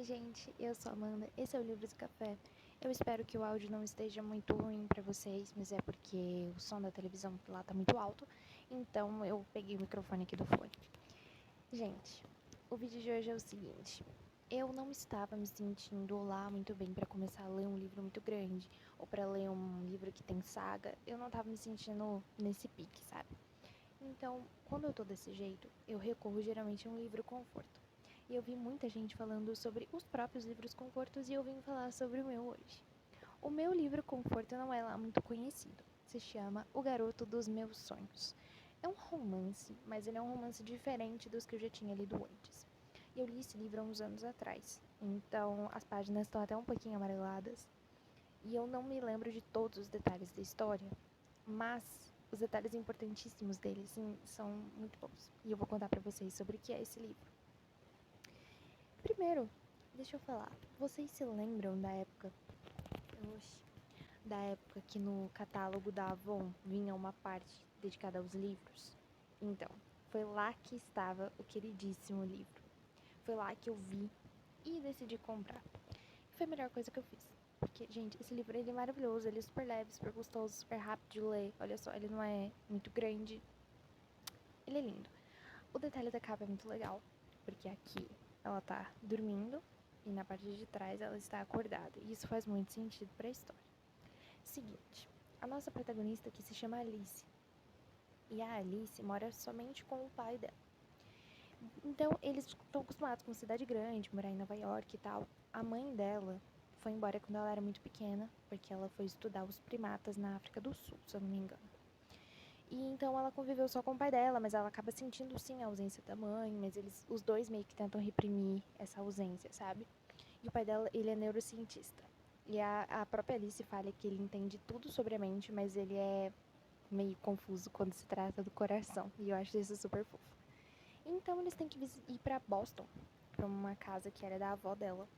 gente, eu sou a Amanda, esse é o Livros do Café. Eu espero que o áudio não esteja muito ruim pra vocês, mas é porque o som da televisão lá tá muito alto, então eu peguei o microfone aqui do fone. Gente, o vídeo de hoje é o seguinte: eu não estava me sentindo lá muito bem pra começar a ler um livro muito grande, ou pra ler um livro que tem saga, eu não tava me sentindo nesse pique, sabe? Então, quando eu tô desse jeito, eu recorro geralmente a um livro conforto. E eu vi muita gente falando sobre os próprios livros confortos e eu vim falar sobre o meu hoje. O meu livro conforto não é lá muito conhecido. Se chama O Garoto dos Meus Sonhos. É um romance, mas ele é um romance diferente dos que eu já tinha lido antes. E eu li esse livro há uns anos atrás, então as páginas estão até um pouquinho amareladas. E eu não me lembro de todos os detalhes da história, mas os detalhes importantíssimos dele, sim, são muito bons. E eu vou contar pra vocês sobre o que é esse livro. Primeiro, deixa eu falar. Vocês se lembram da época... Oxi. Da época que no catálogo da Avon vinha uma parte dedicada aos livros? Então, foi lá que estava o queridíssimo livro. Foi lá que eu vi e decidi comprar. Foi a melhor coisa que eu fiz. Porque, gente, esse livro ele é maravilhoso, ele é super leve, super gostoso, super rápido de ler. Olha só, ele não é muito grande. Ele é lindo. O detalhe da capa é muito legal, porque aqui ela tá dormindo e na parte de trás ela está acordada. E isso faz muito sentido para a história. Seguinte, a nossa protagonista aqui se chama Alice. E a Alice mora somente com o pai dela. Então, eles estão acostumados com cidade grande, morar em Nova York e tal. A mãe dela foi embora quando ela era muito pequena, porque ela foi estudar os primatas na África do Sul, se eu não me engano. E então ela conviveu só com o pai dela, mas ela acaba sentindo sim a ausência da mãe, mas os dois meio que tentam reprimir essa ausência, sabe? E o pai dela, ele é neurocientista. E a própria Alice fala que ele entende tudo sobre a mente, mas ele é meio confuso quando se trata do coração. E eu acho isso super fofo. Então eles têm que ir pra Boston, pra uma casa que era da avó dela.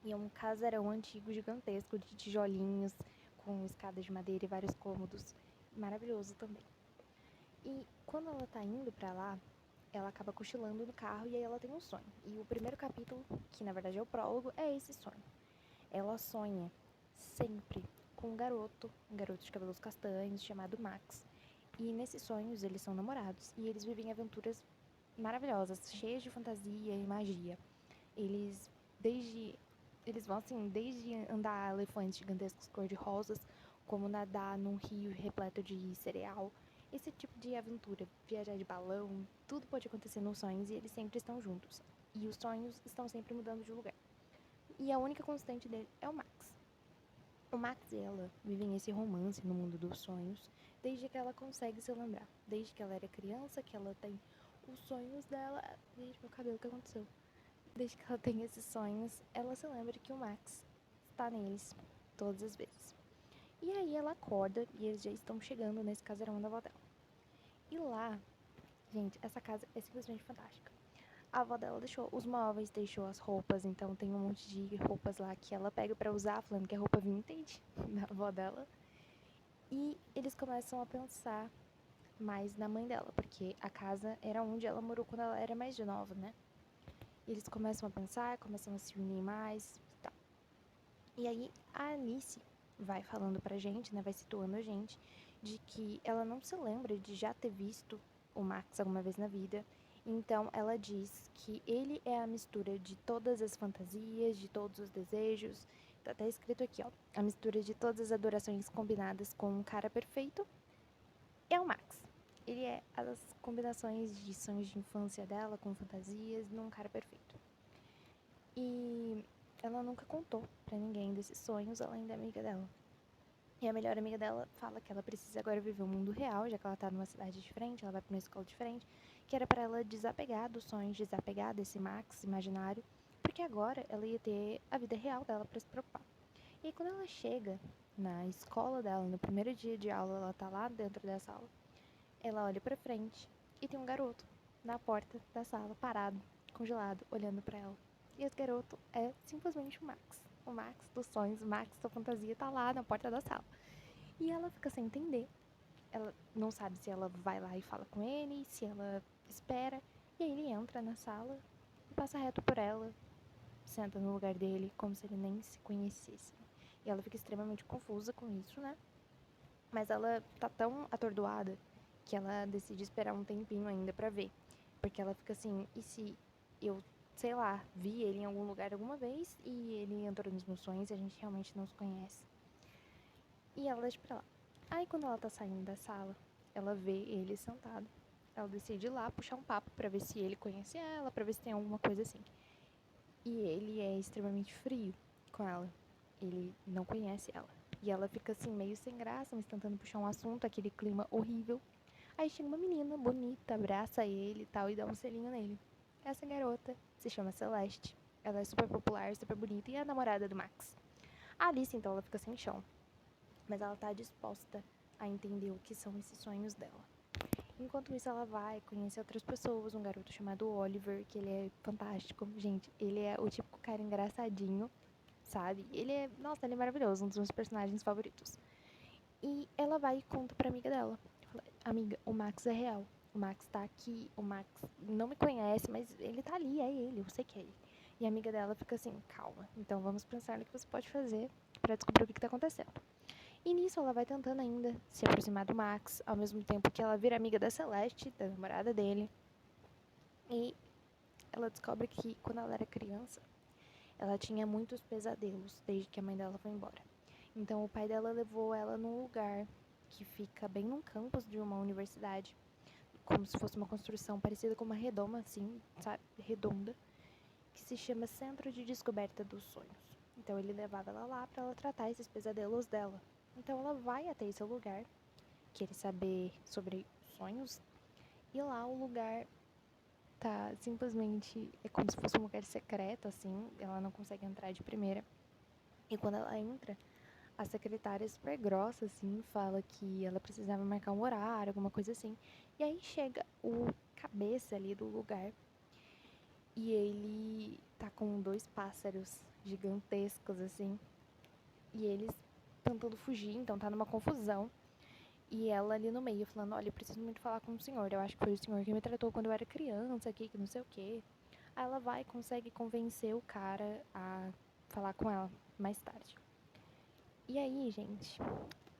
E é um casarão antigo, gigantesco, de tijolinhos, com escadas de madeira e vários cômodos. Maravilhoso também. E quando ela tá indo pra lá, ela acaba cochilando no carro e aí ela tem um sonho. E o primeiro capítulo, que na verdade é o prólogo, é esse sonho. Ela sonha sempre com um garoto de cabelos castanhos chamado Max. E nesses sonhos eles são namorados e eles vivem aventuras maravilhosas, cheias de fantasia e magia. Eles desde eles vão assim, desde andar elefantes gigantescos cor-de-rosas, como nadar num rio repleto de cereal. Esse tipo de aventura, viajar de balão, tudo pode acontecer nos sonhos e eles sempre estão juntos. E os sonhos estão sempre mudando de lugar. E a única constante dele é o Max. O Max e ela vivem esse romance no mundo dos sonhos desde que ela consegue se lembrar. Desde que ela era criança, que ela tem os sonhos dela. Gente, meu cabelo, o que aconteceu? Desde que ela tem esses sonhos, ela se lembra que o Max está neles todas as vezes. E aí ela acorda e eles já estão chegando nesse casarão da avó dela. E lá, gente, essa casa é simplesmente fantástica. A avó dela deixou os móveis, deixou as roupas, então tem um monte de roupas lá que ela pega pra usar, falando que é roupa vintage da avó dela. E eles começam a pensar mais na mãe dela, porque a casa era onde ela morou quando ela era mais de nova, né? E eles começam a pensar, começam a se unir mais e tal. E aí a Alice vai falando pra gente, né? Vai situando a gente de que ela não se lembra de já ter visto o Max alguma vez na vida. Então ela diz que ele é a mistura de todas as fantasias, de todos os desejos. Tá até escrito aqui, ó. A mistura de todas as adorações combinadas com um cara perfeito é o Max. Ele é as combinações de sonhos de infância dela com fantasias num cara perfeito. E ela nunca contou pra ninguém desses sonhos, além da amiga dela. E a melhor amiga dela fala que ela precisa agora viver o mundo real, já que ela tá numa cidade diferente, ela vai pra uma escola diferente, que era pra ela desapegar dos sonhos, desapegar desse Max imaginário, porque agora ela ia ter a vida real dela pra se preocupar. E aí, quando ela chega na escola dela, no primeiro dia de aula, ela tá lá dentro da sala, ela olha pra frente e tem um garoto na porta da sala, parado, congelado, olhando pra ela. E esse garoto é simplesmente o Max. O Max dos sonhos, o Max da fantasia tá lá na porta da sala. E ela fica sem entender. Ela não sabe se ela vai lá e fala com ele, se ela espera. E aí ele entra na sala e passa reto por ela. senta no lugar dele como se ele nem se conhecesse. E ela fica extremamente confusa com isso, né? Mas ela tá tão atordoada que ela decide esperar um tempinho ainda pra ver. Porque ela fica assim, e se eu, sei lá, vi ele em algum lugar alguma vez e ele entrou nos meus sonhos e a gente realmente não se conhece. E ela deixa pra lá. Aí quando ela tá saindo da sala, ela vê ele sentado. Ela decide ir lá puxar um papo pra ver se ele conhece ela, pra ver se tem alguma coisa assim. E ele é extremamente frio com ela. Ele não conhece ela. E ela fica assim, meio sem graça, mas tentando puxar um assunto, aquele clima horrível. Aí chega uma menina bonita, abraça ele e tal, e dá um selinho nele. Essa garota se chama Celeste. Ela é super popular, super bonita e é a namorada do Max. A Alice, então, ela fica sem chão. Mas ela tá disposta a entender o que são esses sonhos dela. Enquanto isso, ela vai conhecer outras pessoas, um garoto chamado Oliver, que ele é fantástico. Gente, ele é o típico cara engraçadinho, sabe? Ele é, nossa, ele é maravilhoso, um dos meus personagens favoritos. E ela vai e conta pra amiga dela. Fala, amiga, o Max é real. O Max tá aqui, o Max não me conhece, mas ele tá ali, é ele, eu sei que é ele. E a amiga dela fica assim, calma, então vamos pensar no que você pode fazer pra descobrir o que tá acontecendo. E nisso ela vai tentando ainda se aproximar do Max, ao mesmo tempo que ela vira amiga da Celeste, da namorada dele. E ela descobre que quando ela era criança, ela tinha muitos pesadelos desde que a mãe dela foi embora. Então o pai dela levou ela num lugar que fica bem num campus de uma universidade, como se fosse uma construção parecida com uma redoma, assim, sabe, redonda, que se chama Centro de Descoberta dos Sonhos. Então ele levava ela lá para ela tratar esses pesadelos dela. Então ela vai até esse lugar, querer saber sobre sonhos, e lá o lugar tá simplesmente, é como se fosse um lugar secreto, assim, ela não consegue entrar de primeira. E quando ela entra, a secretária super grossa, assim, fala que ela precisava marcar um horário, alguma coisa assim. E aí chega o cabeça ali do lugar e ele tá com dois pássaros gigantescos, assim. E eles tentando fugir, então tá numa confusão. E ela ali no meio, falando, olha, eu preciso muito falar com o senhor. Eu acho que foi o senhor que me tratou quando eu era criança aqui, que não sei o quê. Aí ela vai e consegue convencer o cara a falar com ela mais tarde. E aí, gente,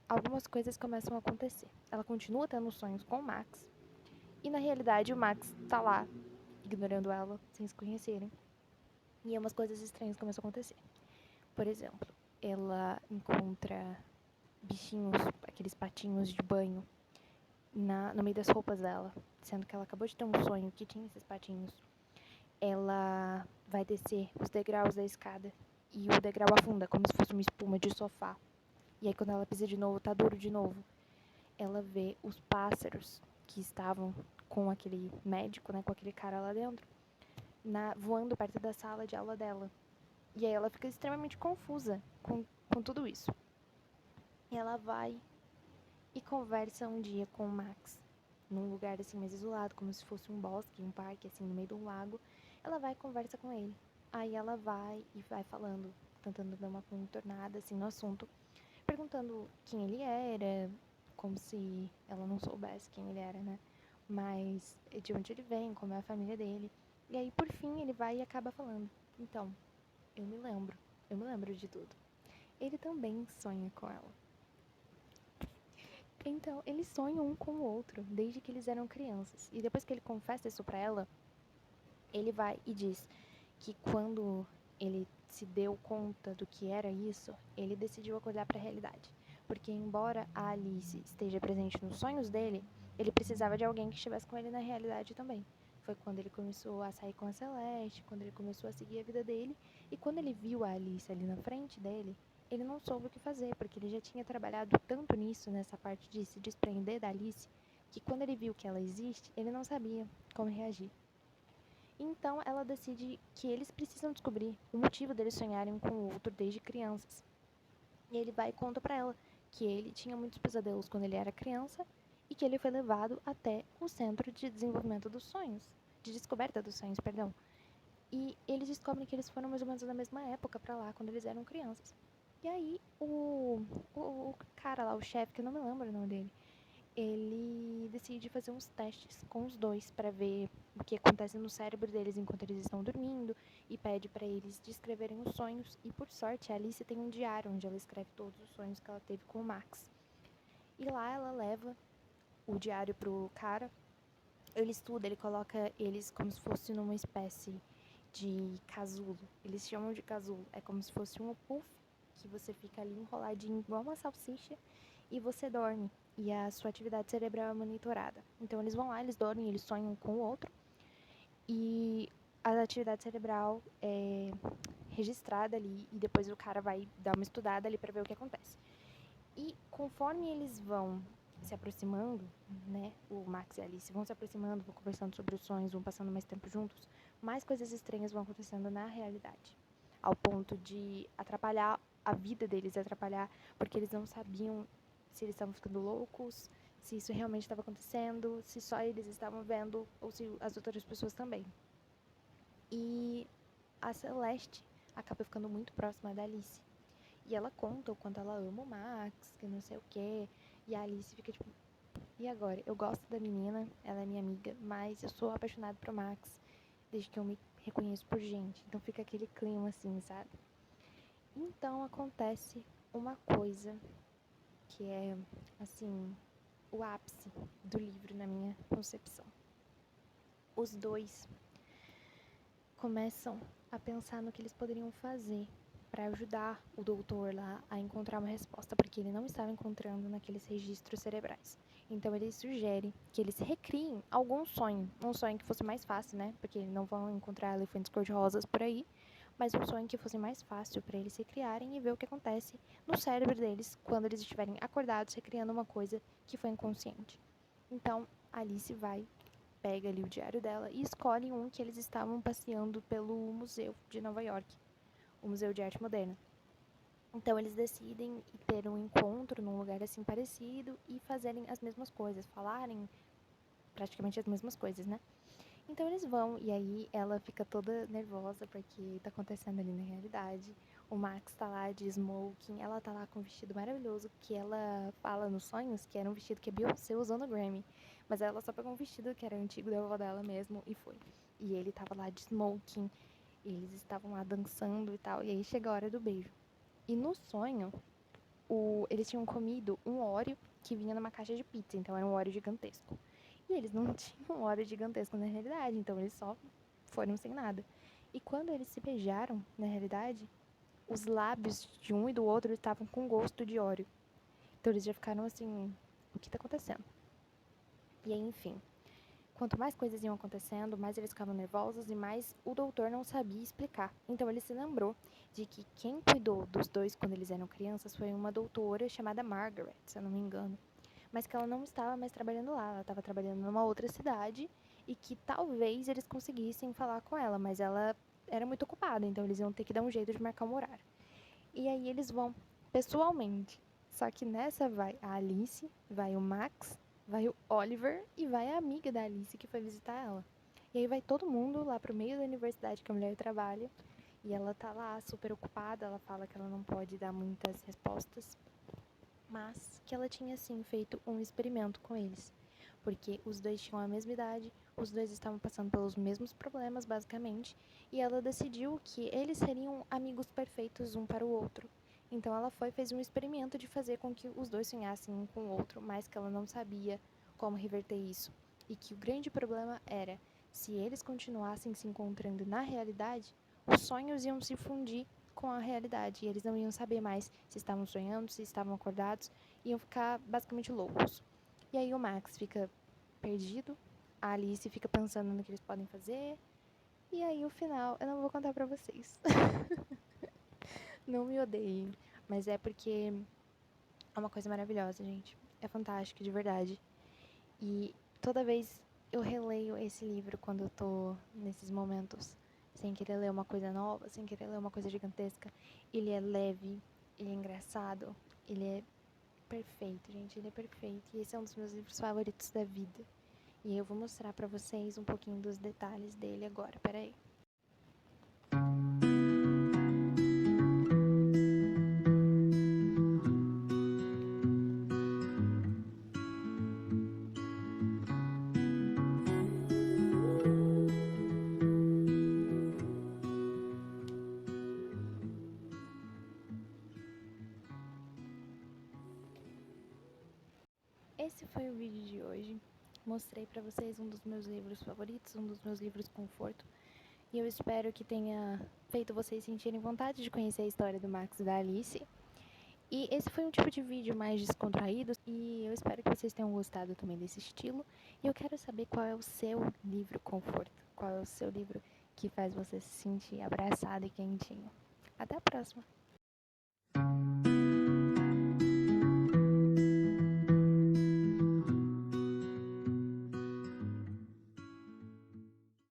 algumas coisas começam a acontecer. Ela continua tendo sonhos com o Max. E na realidade o Max tá lá, ignorando ela, sem se conhecerem. E umas coisas estranhas começam a acontecer. Por exemplo, ela encontra bichinhos, aqueles patinhos de banho, no meio das roupas dela. Sendo que ela acabou de ter um sonho que tinha esses patinhos. Ela vai descer os degraus da escada. E o degrau afunda, como se fosse uma espuma de sofá. E aí quando ela pisa de novo, tá duro de novo. Ela vê os pássaros que estavam com aquele médico, né, com aquele cara lá dentro, voando perto da sala de aula dela. E aí ela fica extremamente confusa com tudo isso. E ela vai e conversa um dia com o Max, num lugar assim mais isolado, como se fosse um bosque, um parque, assim, no meio de um lago. Ela vai e conversa com ele. Aí ela vai e vai falando, tentando dar uma contornada assim no assunto, perguntando quem ele era, como se ela não soubesse quem ele era, né? Mas de onde ele vem, como é a família dele. E aí, por fim, ele vai e acaba falando. Então, eu me lembro de tudo. Ele também sonha com ela. Então, eles sonham um com o outro, desde que eles eram crianças. E depois que ele confessa isso pra ela, ele vai e diz que quando ele se deu conta do que era isso, ele decidiu acordar para a realidade. Porque embora a Alice esteja presente nos sonhos dele, ele precisava de alguém que estivesse com ele na realidade também. Foi quando ele começou a sair com a Celeste, quando ele começou a seguir a vida dele, e quando ele viu a Alice ali na frente dele, ele não soube o que fazer, porque ele já tinha trabalhado tanto nisso, nessa parte de se desprender da Alice, que quando ele viu que ela existe, ele não sabia como reagir. Então ela decide que eles precisam descobrir o motivo deles sonharem um com o outro desde crianças. E ele vai e conta pra ela que ele tinha muitos pesadelos quando ele era criança e que ele foi levado até o Centro de Desenvolvimento dos Sonhos, de Descoberta dos Sonhos, perdão. E eles descobrem que eles foram mais ou menos na mesma época pra lá, quando eles eram crianças. E aí o cara lá, o chefe, que eu não me lembro o nome dele, ele decide fazer uns testes com os dois para ver o que acontece no cérebro deles enquanto eles estão dormindo e pede para eles descreverem os sonhos. E por sorte, a Alice tem um diário onde ela escreve todos os sonhos que ela teve com o Max. E lá ela leva o diário pro cara. Ele estuda, ele coloca eles como se fosse numa espécie de casulo. Eles chamam de casulo. É como se fosse um puff que você fica ali enroladinho igual uma salsicha e você dorme. E a sua atividade cerebral é monitorada. Então eles vão lá, eles dormem, eles sonham com o outro. E a atividade cerebral é registrada ali e depois o cara vai dar uma estudada ali para ver o que acontece. E conforme eles vão se aproximando, né, o Max e a Alice vão se aproximando, vão conversando sobre os sonhos, vão passando mais tempo juntos, mais coisas estranhas vão acontecendo na realidade, ao ponto de atrapalhar a vida deles, atrapalhar porque eles não sabiam se eles estavam ficando loucos, se isso realmente estava acontecendo, se só eles estavam vendo ou se as outras pessoas também. E a Celeste acaba ficando muito próxima da Alice. E ela conta o quanto ela ama o Max, que não sei o quê. E a Alice fica tipo, e agora? Eu gosto da menina, ela é minha amiga, mas eu sou apaixonada pro Max desde que eu me reconheço por gente. Então fica aquele clima assim, sabe? Então acontece uma coisa que é, assim, o ápice do livro na minha concepção. Os dois começam a pensar no que eles poderiam fazer para ajudar o doutor lá a encontrar uma resposta, porque ele não estava encontrando naqueles registros cerebrais. Então ele sugere que eles recriem algum sonho, um sonho que fosse mais fácil, né? Porque não vão encontrar elefantes cor-de-rosas por aí, mas um sonho que fosse mais fácil para eles recriarem e ver o que acontece no cérebro deles quando eles estiverem acordados recriando uma coisa que foi inconsciente. Então Alice vai, pega ali o diário dela e escolhe um que eles estavam passeando pelo museu de Nova York, o Museu de Arte Moderna. Então eles decidem ter um encontro num lugar assim parecido e fazerem as mesmas coisas, falarem praticamente as mesmas coisas, né? Então eles vão e aí ela fica toda nervosa porque tá acontecendo ali na realidade. O Max tá lá de smoking, ela tá lá com um vestido maravilhoso que ela fala nos sonhos que era um vestido que a Beyoncé usou no Grammy. Mas ela só pegou um vestido que era antigo da avó dela mesmo e foi. E ele tava lá de smoking, eles estavam lá dançando e tal. E aí chega a hora do beijo. E no sonho, eles tinham comido um Oreo que vinha numa caixa de pizza, então era um Oreo gigantesco. E eles não tinham um Oreo gigantesco na realidade, então eles só foram sem nada. E quando eles se beijaram, na realidade, os lábios de um e do outro estavam com gosto de Oreo. Então eles já ficaram assim, o que tá acontecendo? E aí, enfim, quanto mais coisas iam acontecendo, mais eles ficavam nervosos e mais o doutor não sabia explicar. Então ele se lembrou de que quem cuidou dos dois quando eles eram crianças foi uma doutora chamada Margaret, se eu não me engano. Mas que ela não estava mais trabalhando lá, ela estava trabalhando numa outra cidade e que talvez eles conseguissem falar com ela, mas ela era muito ocupada, então eles iam ter que dar um jeito de marcar um horário. E aí eles vão pessoalmente. Só que nessa vai a Alice, vai o Max, vai o Oliver e vai a amiga da Alice que foi visitar ela. E aí vai todo mundo lá pro meio da universidade que a mulher trabalha. E ela tá lá super ocupada, ela fala que ela não pode dar muitas respostas, mas que ela tinha sim feito um experimento com eles. Porque os dois tinham a mesma idade, os dois estavam passando pelos mesmos problemas, basicamente, e ela decidiu que eles seriam amigos perfeitos um para o outro. Então ela foi e fez um experimento de fazer com que os dois sonhassem um com o outro, mas que ela não sabia como reverter isso. E que o grande problema era, se eles continuassem se encontrando na realidade, os sonhos iam se fundir com a realidade e eles não iam saber mais se estavam sonhando, se estavam acordados, iam ficar basicamente loucos. E aí o Max fica perdido, a Alice fica pensando no que eles podem fazer. E aí o final, eu não vou contar pra vocês. Não me odeiem, mas é porque é uma coisa maravilhosa, gente. É fantástico, de verdade. E toda vez eu releio esse livro quando eu tô nesses momentos, sem querer ler uma coisa nova, sem querer ler uma coisa gigantesca. Ele é leve, ele é engraçado, ele é perfeito, gente, ele é perfeito. E esse é um dos meus livros favoritos da vida. E eu vou mostrar pra vocês um pouquinho dos detalhes dele agora, peraí. esse foi o vídeo de hoje. Mostrei pra vocês um dos meus livros favoritos, um dos meus livros conforto. E eu espero que tenha feito vocês sentirem vontade de conhecer a história do Max e da Alice. E esse foi um tipo de vídeo mais descontraído e eu espero que vocês tenham gostado também desse estilo. E eu quero saber qual é o seu livro conforto, qual é o seu livro que faz você se sentir abraçado e quentinho. Até a próxima!